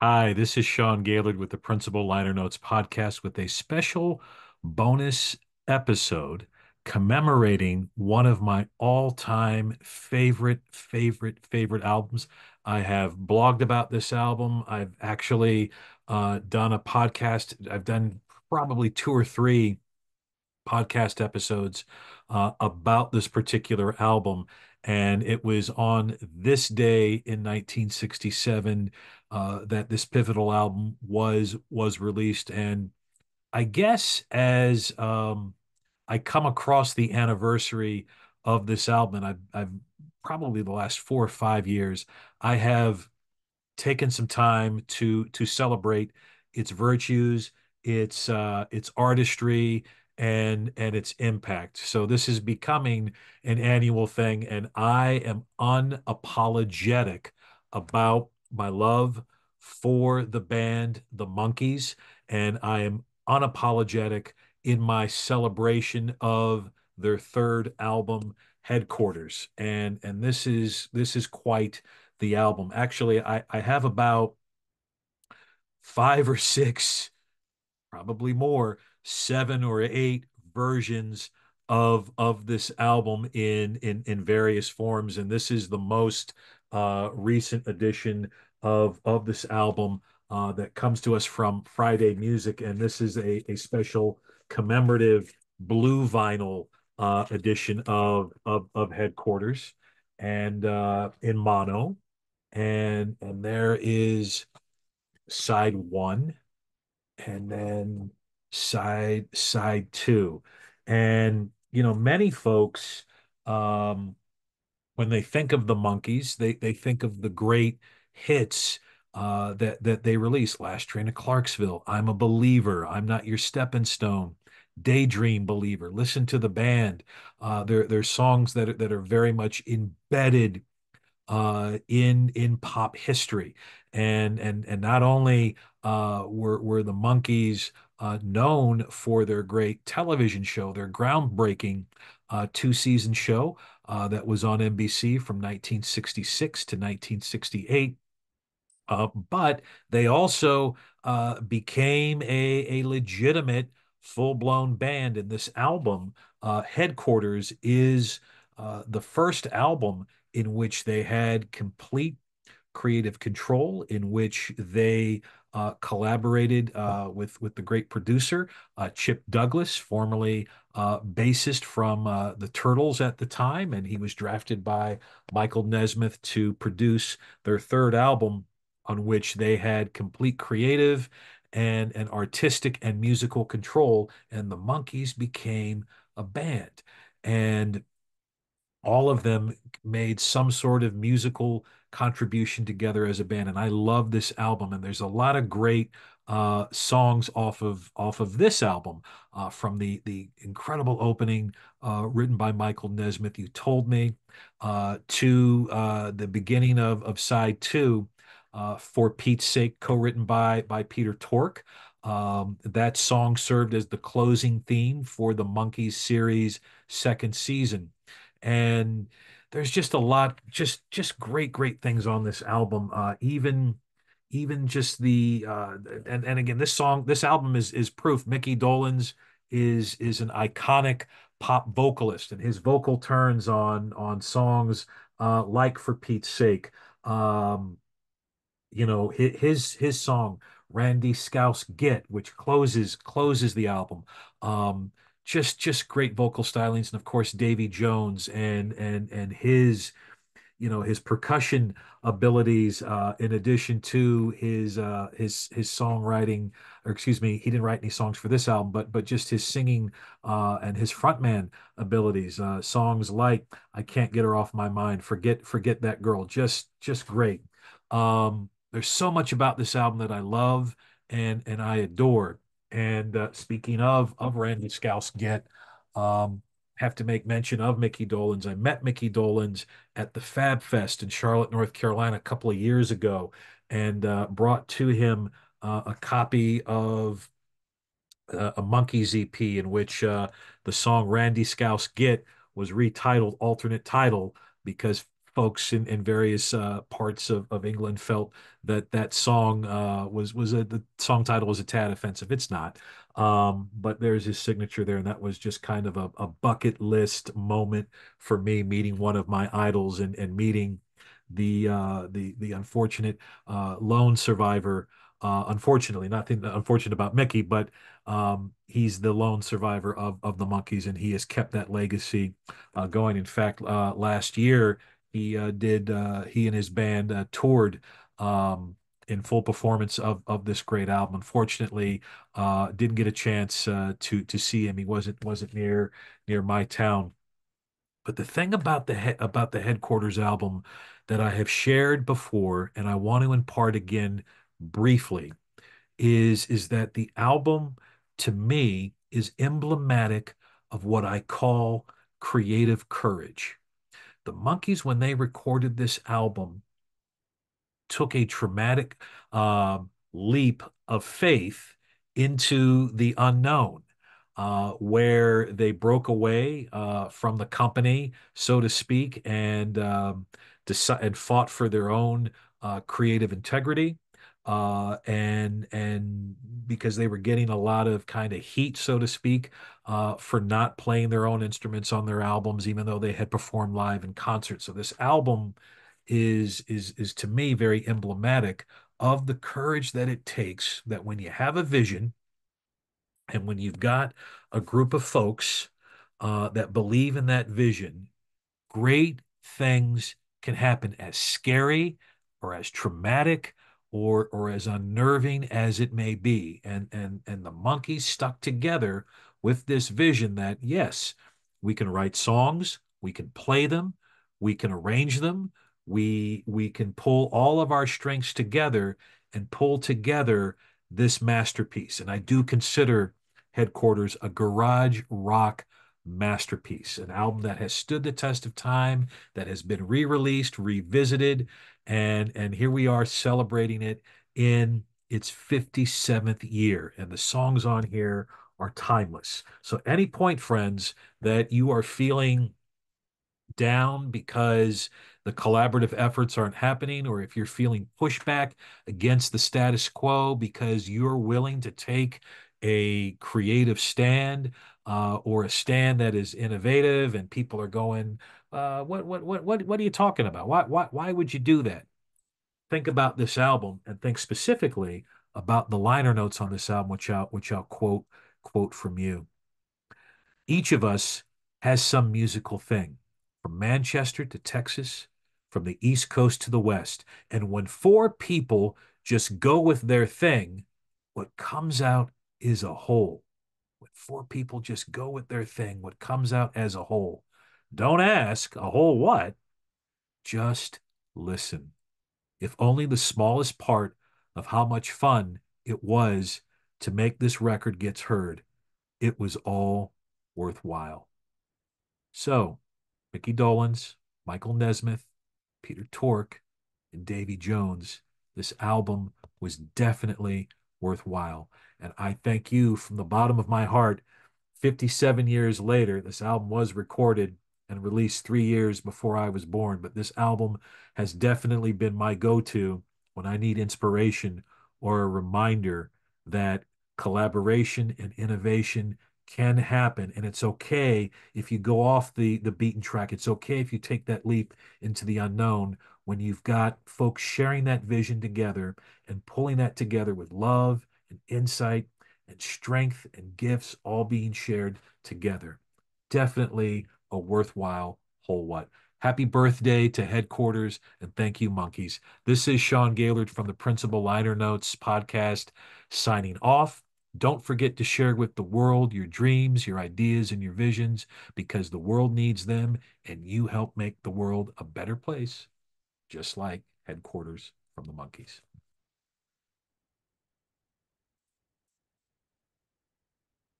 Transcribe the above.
Hi, this is Sean Gaylord with the Principal Liner Notes podcast with a special bonus episode commemorating one of my all-time favorite albums. I have blogged about this album. I've actually done a podcast. I've done probably two or three podcast episodes about this particular album. And it was on this day in 1967 that this pivotal album was released. And I guess as I come across the anniversary of this album, and I've probably the last 4 or 5 years, I have taken some time to celebrate its virtues, its artistry, and its impact. So this is becoming an annual thing, and I am unapologetic about my love for the band, the Monkees, and I am unapologetic in my celebration of their third album, Headquarters. And this is quite the album. Actually, I have about five or six, probably more, 7 or 8 versions of this album in various forms, and this is the most recent edition of this album that comes to us from Friday Music, and this is a special commemorative blue vinyl edition of Headquarters, and in mono, and there is side one, and then side two. And many folks, um, when they think of the Monkees, they think of the great hits that they released. Last Train to Clarksville, I'm a Believer, I'm Not Your Stepping Stone, Daydream Believer. Listen to the band. There's songs that are very much embedded in pop history, and not only were the Monkees known for their great television show, their groundbreaking two-season show that was on NBC from 1966 to 1968. But they also became a legitimate full-blown band, and this album, Headquarters, is the first album in which they had complete creative control, in which they collaborated with the great producer Chip Douglas, formerly bassist from the Turtles at the time, and he was drafted by Michael Nesmith to produce their third album, on which they had complete creative and artistic and musical control, and the Monkees became a band. And all of them made some sort of musical contribution together as a band, and I love this album. And there's a lot of great songs off of this album, from the incredible opening written by Michael Nesmith, "You Told Me," to the beginning of side two, "For Pete's Sake," co-written by Peter Tork. That song served as the closing theme for the Monkees series second season. And there's just a lot, just great things on this album. Even just the and again, this album is proof. Mickey Dolenz is an iconic pop vocalist, and his vocal turns on songs like "For Pete's Sake." Um, his song Randy Scouse Git, which closes the album. Um, just great vocal stylings, and of course Davy Jones and his percussion abilities, in addition to his songwriting, or excuse me, he didn't write any songs for this album, but just his singing and his frontman abilities. Songs like "I Can't Get Her Off My Mind," "Forget That Girl," just great. There's so much about this album that I love and I adore. And speaking of Randy Scouse Get, um, have to make mention of Mickey Dolenz. I met Mickey Dolenz at the Fab Fest in Charlotte, North Carolina, a couple of years ago, and brought to him a copy of a Monkees EP, in which the song "Randy Scouse Git" was retitled alternate title, because folks in various parts of England felt that that song the song title was a tad offensive. It's not, but there's his signature there, and that was just kind of a bucket list moment for me, meeting one of my idols and meeting the unfortunate lone survivor. Unfortunately, nothing unfortunate about Mickey, but he's the lone survivor of the Monkees, and he has kept that legacy going. In fact, last year he and his band toured in full performance of this great album. Unfortunately, didn't get a chance to see him. He wasn't near my town. But the thing about about the Headquarters album that I have shared before, and I want to impart again briefly, is that the album to me is emblematic of what I call creative courage. The Monkees, when they recorded this album, took a traumatic leap of faith into the unknown, where they broke away from the company, so to speak, and fought for their own creative integrity. And because they were getting a lot of kind of heat, so to speak, for not playing their own instruments on their albums, even though they had performed live in concert. So this album is to me very emblematic of the courage that it takes, that when you have a vision and when you've got a group of folks that believe in that vision, great things can happen, as scary or as traumatic or as unnerving as it may be. And the Monkees stuck together with this vision that yes, we can write songs, we can play them, we can arrange them, we can pull all of our strengths together and pull together this masterpiece. And I do consider Headquarters a garage rock masterpiece, an album that has stood the test of time, that has been re-released, revisited, and here we are celebrating it in its 57th year. And the songs on here are timeless. So any point, friends, that you are feeling down because the collaborative efforts aren't happening, or if you're feeling pushback against the status quo because you're willing to take a creative stand, or a stand that is innovative, and people are going, what are you talking about? Why would you do that? Think about this album and think specifically about the liner notes on this album, which I'll quote from you. Each of us has some musical thing, from Manchester to Texas, from the East Coast to the West. And when four people just go with their thing, what comes out is a whole. When four people just go with their thing, what comes out as a whole. Don't ask, a whole what? Just listen. If only the smallest part of how much fun it was to make this record gets heard, it was all worthwhile. So, Mickey Dolenz, Michael Nesmith, Peter Tork, and Davy Jones, this album was definitely worthwhile. And I thank you from the bottom of my heart. 57 years later, this album was recorded and released 3 years before I was born, but this album has definitely been my go-to when I need inspiration or a reminder that collaboration and innovation can happen. And it's okay if you go off the beaten track. It's okay if you take that leap into the unknown when you've got folks sharing that vision together and pulling that together with love and insight and strength and gifts all being shared together. Definitely a worthwhile whole what. Happy birthday to Headquarters, and thank you, Monkees. This is Sean Gaylord from the Principal Liner Notes podcast, signing off. Don't forget to share with the world your dreams, your ideas, and your visions, because the world needs them, and you help make the world a better place, just like Headquarters from the Monkees.